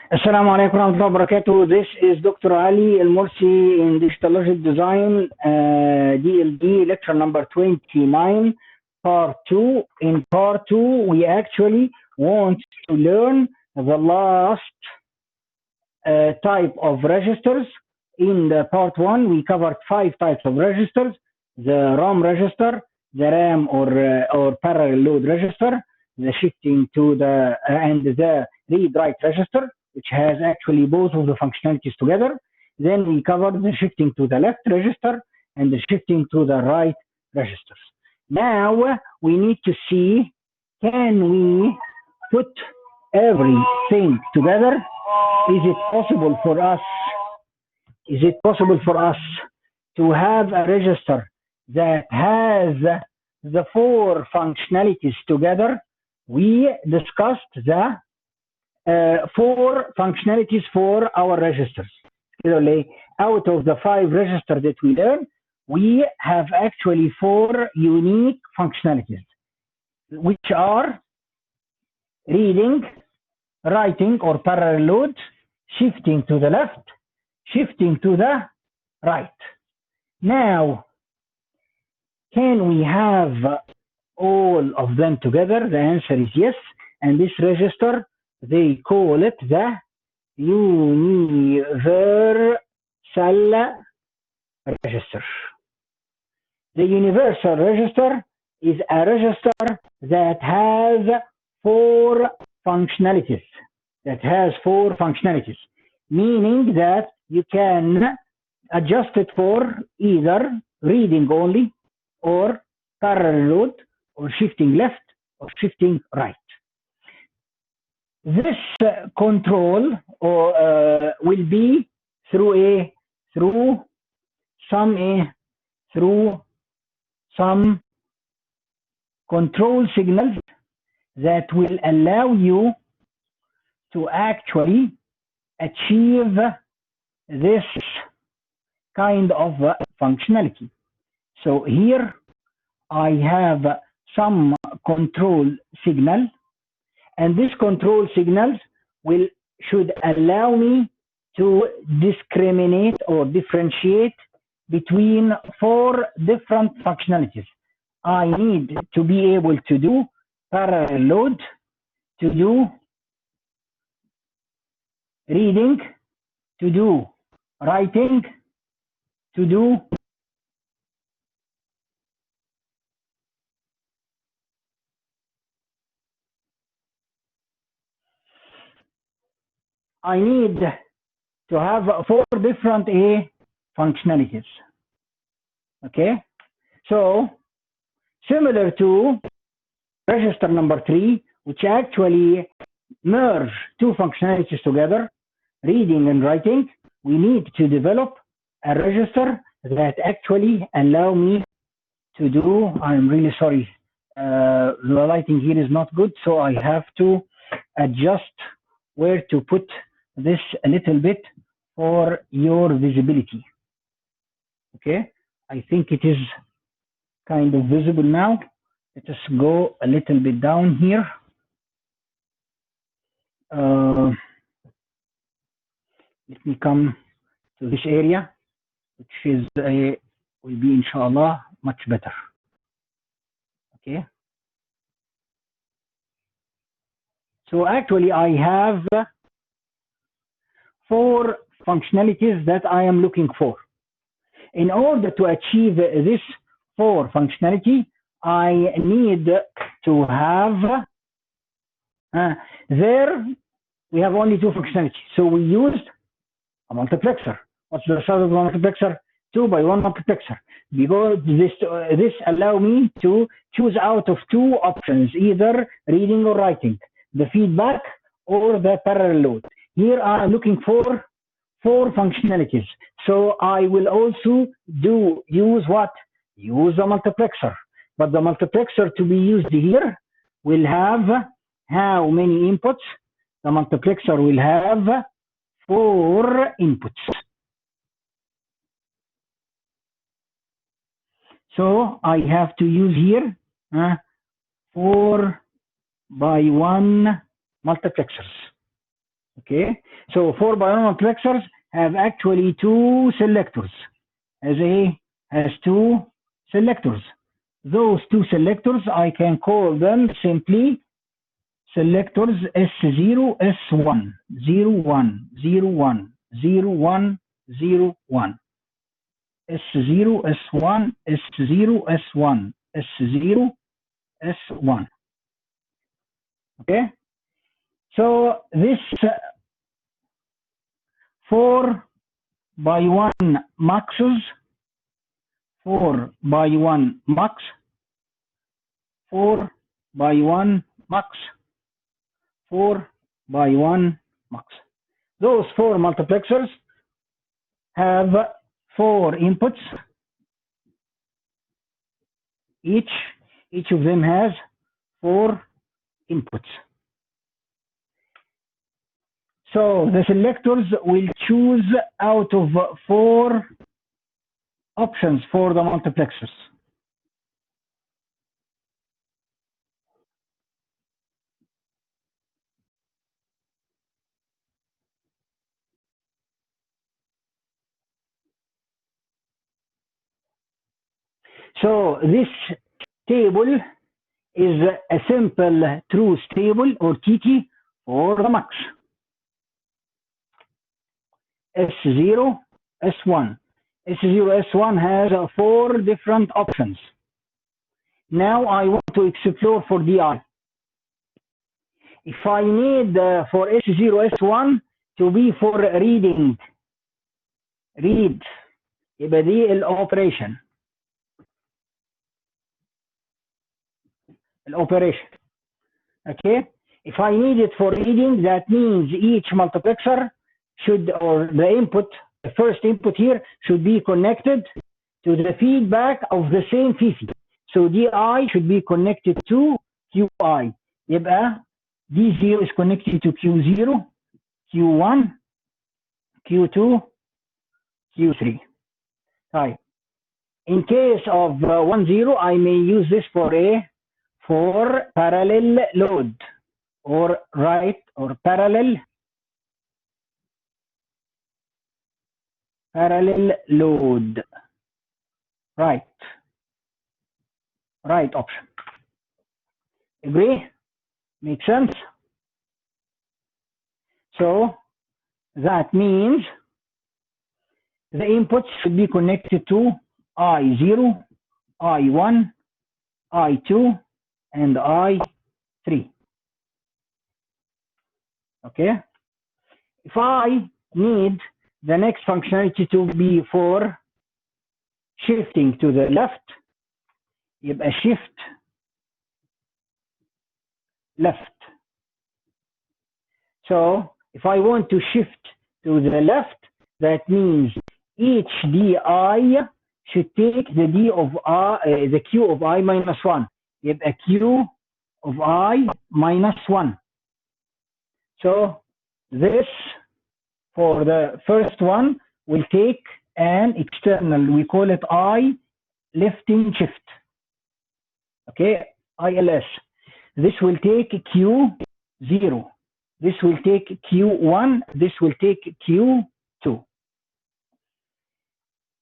Assalamu alaikum warahmatullahi wabarakatuh. This is Dr. Ali El-Moursy in Digital Logic Design, DLD lecture number 29, part 2. In part 2, we actually want to learn the last type of registers. In the part 1, we covered 5 types of registers: the ROM register, the RAM or parallel load register, the shifting to the and the read-write register, which has actually both of the functionalities together. Then we covered the shifting to the left register and the shifting to the right registers. Now we need to see, can we put everything together? Is it possible for us? Is it possible for us to have a register that has the 4 functionalities together? We discussed the 4 functionalities for our registers. Out of the 5 registers that we learned, we have actually 4 unique functionalities, which are reading, writing or parallel load, shifting to the left, shifting to the right. Now, can we have all of them together? The answer is yes. And this register, they call it the universal register. The universal register is a register that has 4 functionalities. Meaning that you can adjust it for either reading only, or parallel load, or shifting left, or shifting right. This control will be through some control signals that will allow you to actually achieve this kind of functionality. So here I have some control signal, and this control signals should allow me to discriminate or differentiate between 4 different functionalities. I need to be able to do parallel load, to do reading, to do writing, to do I need to have 4 different functionalities. Okay, so similar to register number 3, which actually merge 2 functionalities together, reading and writing, we need to develop a register that actually allow me to do, I'm really sorry, the lighting here is not good, so I have to adjust where to put this a little bit for your visibility. Okay, I think it is kind of visible now. Let us go a little bit down here. Let me come to this area, which is will be inshallah much better. Okay, so actually I have 4 functionalities that I am looking for. In order to achieve this 4 functionality, I need to have there we have only 2 functionalities, so we used a multiplexer. What's the result of the multiplexer? 2 by 1 multiplexer, because this allow me to choose out of 2 options, either reading or writing, the feedback or the parallel load. Here I'm looking for 4 functionalities, so I will also use what? Use the multiplexer. But the multiplexer to be used here will have how many inputs? The multiplexer will have 4 inputs. So I have to use here 4 by 1 multiplexers. Okay, So 4x1 multiplexers have actually two selectors. As A has two selectors. Those two selectors, I can call them simply selectors S0, S1, 0, 1, 0, 1, 0, 1, 0, 1. S0, S1, S0, S1, S0, S1. Okay? So this 4x1 maxes, 4x1 max, 4x1 max, 4x1 max. Those four multiplexers have four inputs. Each of them has four inputs. So the selectors will choose out of four options for the multiplexers. So this table is a simple truth table or TT for the max. S0, S1. S0, S1 has four different options. Now I want to explore for DI. If I need for S0, S1 to be for reading, read, يبقى دي الأوبريشن. Okay? If I need it for reading, that means each multiplexer should, or the input, the first input here should be connected to the feedback of the same FIFI. So DI should be connected to QI. يبقى D0 is connected to Q0, Q1, Q2, Q3. Right. In case of 1, 0, I may use this for parallel load or write or parallel load. Right option. Agree? Make sense? So that means the inputs should be connected to I0, I1, I2, and I3. Okay? If I need the next functionality to be for shifting to the left, يبقى shift left. So if I want to shift to the left, that means each DI should take the D of I, the Q of I minus 1. يبقى Q of I minus 1. So this, for the first one, will take an external, we call it I lifting shift. Okay, ILS. This will take Q0. This will take Q1. This will take Q2.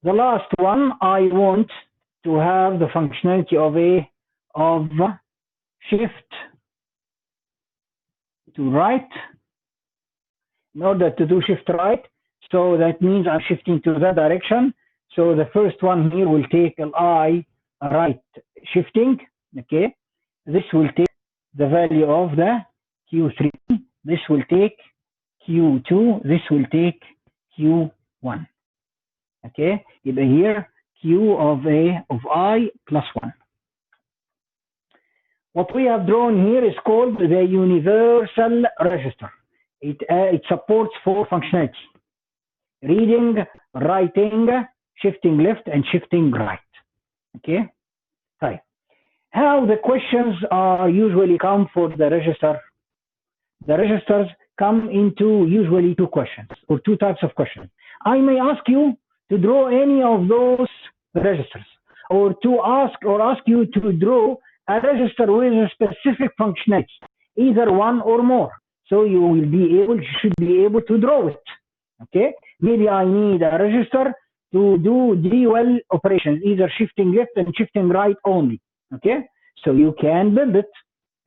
The last one, I want to have the functionality of shift to right. In order to do shift right, so that means I'm shifting to that direction. So the first one here will take I right shifting. Okay, this will take the value of the Q3. This will take Q2. This will take Q1. Okay, يبقى here Q of I plus 1. What we have drawn here is called the universal register. It supports four functionalities: reading, writing, shifting left, and shifting right. Okay, right. How the questions are usually come for the register? The registers come into usually two questions or two types of questions. I may ask you to draw any of those registers, or to ask you to draw a register with a specific functionality, either one or more. So you should be able to draw it. Okay, maybe I need a register to do dual operations, either shifting left and shifting right only. Okay, so you can build it.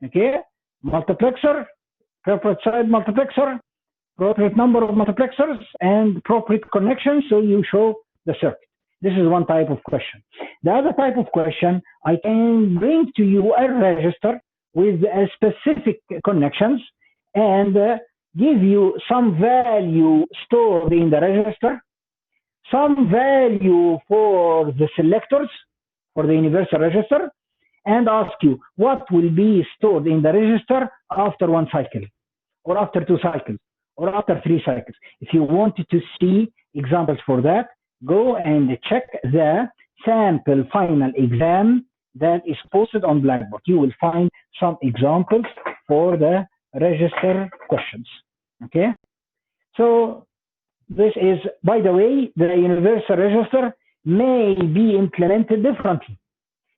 Okay, multiplexer, appropriate side multiplexer, appropriate number of multiplexers, and appropriate connections. So you show the circuit. This is one type of question. The other type of question, I can bring to you a register with a specific connections and give you some value stored in the register, some value for the selectors for the universal register, and ask you what will be stored in the register after one cycle, or after two cycles, or after three cycles. If you wanted to see examples for that, go and check the sample final exam that is posted on Blackboard. You will find some examples for the register questions. Okay, so this is, by the way, the universal register may be implemented differently.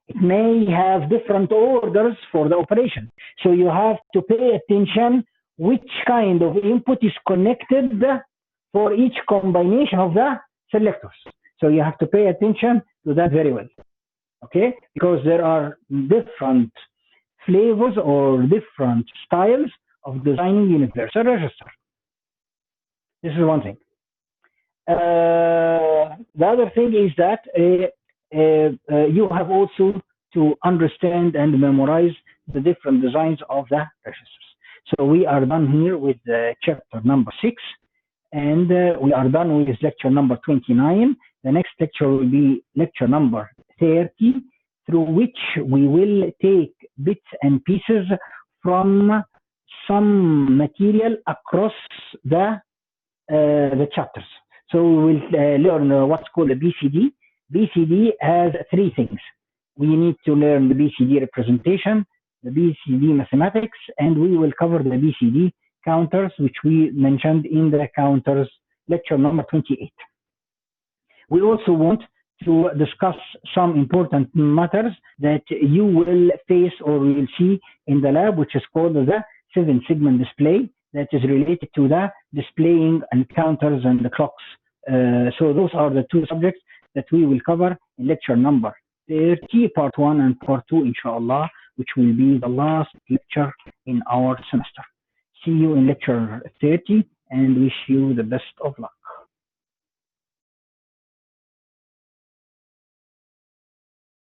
It may have different orders for the operation. So you have to pay attention which kind of input is connected for each combination of the selectors. So you have to pay attention to that very well. Okay, because there are different flavors or different styles of designing universal register. This is one thing. The other thing is that you have also to understand and memorize the different designs of the registers. So we are done here with chapter number 6, and we are done with lecture number 29. The next lecture will be lecture number 30, through which we will take bits and pieces from some material across the chapters. So we will learn what's called a BCD. BCD has three things. We need to learn the BCD representation, the BCD mathematics, and we will cover the BCD counters, which we mentioned in the counters lecture number 28. We also want to discuss some important matters that you will face or will see in the lab, which is called the 7-segment display, that is related to the displaying and counters and the clocks. So those are the two subjects that we will cover in lecture number 30, part 1 and part 2, inshallah, which will be the last lecture in our semester. See you in lecture 30 and wish you the best of luck.